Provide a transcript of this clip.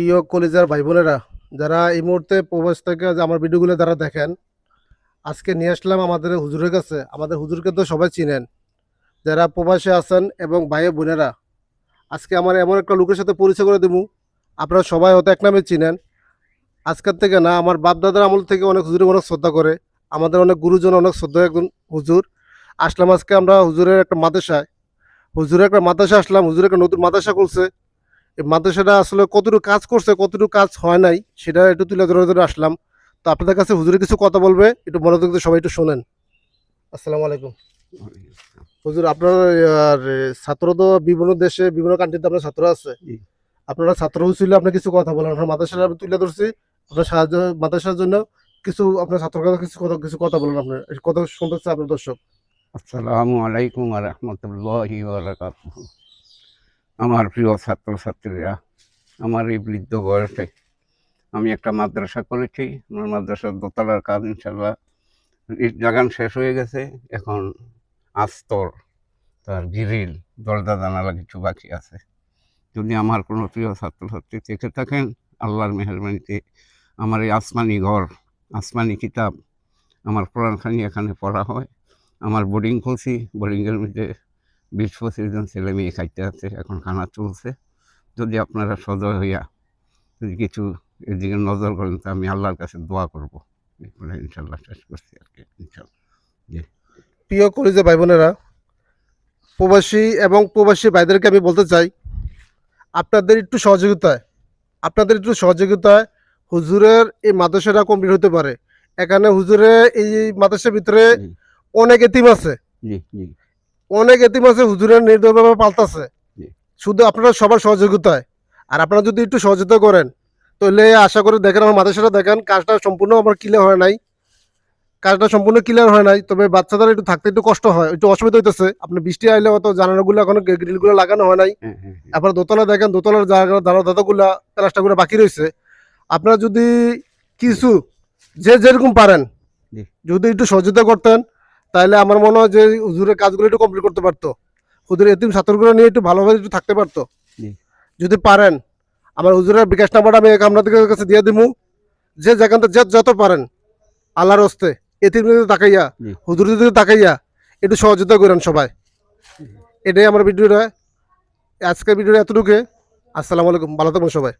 প্রিয় কলিজার ভাই বোনেরা, যারা এই মুহূর্তে প্রবাস থেকে যে আমার ভিডিওগুলো যারা দেখেন, আজকে নিয়ে আসলাম আমাদের হুজুরের কাছে। আমাদের হুজুরকে তো সবাই চিনেন, যারা প্রবাসে আছেন এবং ভাই বোনেরা। আজকে আমার এমন একটা লোকের সাথে পরিচয় করে দেবো, আপনারা সবাই হয়তো এক নামে চিনেন। আজকের থেকে না, আমার বাপ দাদার আমল থেকে অনেক হুজুরে অনেক শ্রদ্ধা করে, আমাদের অনেক গুরুজন অনেক শ্রদ্ধা একজন হুজুর। আসলাম আজকে আমরা হুজুরের একটা মাদ্রাসায়, হুজুরের একটা মাদ্রাসা আসলাম। হুজুরের একটা নতুন মাদ্রাসা করছে। এই মাদ্রাসাটা আসলে কতটুকু কাজ করছে, কতটুকু কাজ হয় নাই, সেটা একটু তুলে ধরে ধরে আসলাম। তো আপনাদের কাছে হুজুরে কিছু কথা বলবে, একটু মনোযোগ দিয়ে সবাই একটু শোনেন। আসসালামু আলাইকুম। হুজুর, আপনার আর ছাত্র তো বিভিন্ন দেশে বিভিন্ন কান্ট্রিতে আপনার ছাত্র আছে। জি। আপনারা ছাত্র ছিল, আপনি কিছু কথা বলেন। আপনার মাদ্রাসাটা আমি তুলে ধরছি, আপনার সাহায্য মাদ্রাসার জন্য কিছু আপনার ছাত্রের কাছে কিছু কথা বলেন। আপনার এই কথা শুনতে চাচ্ছে আপনার দর্শক। আসসালামু আলাইকুম ওয়া রাহমাতুল্লাহি ওয়া বারাকাতুহু। আমার প্রিয় ছাত্রছাত্রীরা, আমার এই বৃদ্ধ বয়সে আমি একটা মাদ্রাসা করেছি। আমার মাদ্রাসার দোতলার কাজ ইনশাল্লাহ ইট লাগান শেষ হয়ে গেছে। এখন আস্তর, তার গ্রিল, দরজা জানালা কিছু বাকি আছে। যদি আমার কোনো প্রিয় ছাত্রছাত্রী থেকে থাকেন, আল্লাহর মেহেরবানিতে আমার এই আসমানি ঘর, আসমানি কিতাব, আমার কোরআনখানি এখানে পড়া হয়। আমার বোর্ডিং খুলছি, বোর্ডিংয়ের মধ্যে 20-25 জন ছেলে মেয়ে খাইতে আছে, এখন খানা চলছে। যদি আপনারা সদয় হইয়া যদি কিছু এদিকে নজর করেন, তো আমি আল্লাহর কাছে দোয়া করবো। এরপরে ইনশাল্লাহ শেষ করছি আর কি, ইনশাল্লাহ। জি। প্রিয় কলিজা ভাই বোনেরা, প্রবাসী এবং প্রবাসী ভাইদেরকে আমি বলতে চাই, আপনাদের একটু সহযোগিতায়, আপনাদের একটু সহযোগিতায় হুজুরের এই মাদ্রাসাটা কমপ্লিট হতে পারে। এখানে হুজুরের এই মাদ্রাসার ভিতরে জি অনেক এতিম আছে, জি জি অনেক এতিম আছে, হুজুরের নির্দয়ভাবে পাল্টাছে। জি শুধু আপনারা সবার সহযোগিতায়, আর আপনারা যদি একটু সহযোগিতা করেন, তাহলে আশা করি দেখেন আমার মাদ্রাসাটা দেখেন, কাজটা সম্পূর্ণ আমার ক্লিয়ার হয় নাই। কাজটা সম্পূর্ণ ক্লিয়ার হয় নাই, তবে বাচ্চাদের একটু থাকতে একটু কষ্ট হয়, একটু অসুবিধা হইতেছে। আপনি বৃষ্টি আইলে হয়তো জানালাগুলো এখনো গ্রিলগুলো লাগানো হয় নাই। হ্যাঁ হ্যাঁ হ্যাঁ। আপনার দোতলা দেখেন, দোতলার দাদাগুলা প্লাস্টারগুলো বাকি রয়েছে। আপনারা যদি জি কিছু, যে যেরকম পারেন, জি যদি একটু সহযোগিতা করতেন, তাহলে আমার মনে হয় যে হুজুরের কাজগুলো একটু কমপ্লিট করতে পারতো। হুজুর এতিম ছাত্রগুলো নিয়ে একটু ভালোভাবে একটু থাকতে পারতো। জি যদি পারেন, আমার হুজুরের বিকাশ নাম্বারটা আমি আপনাদের কাছে দিয়ে দিব। যে যেখান থেকে যত পারেন, আল্লাহর হস্তে এতিম দিকে তাকাইয়া, জি। হুজুরের দিকে তাকাইয়া একটু সহযোগিতা করেন সবাই। এটাই আমার ভিডিওটা, আজকের ভিডিওটা এতটুকু। আসসালামু আলাইকুম, ভালো থাকবেন সবাই।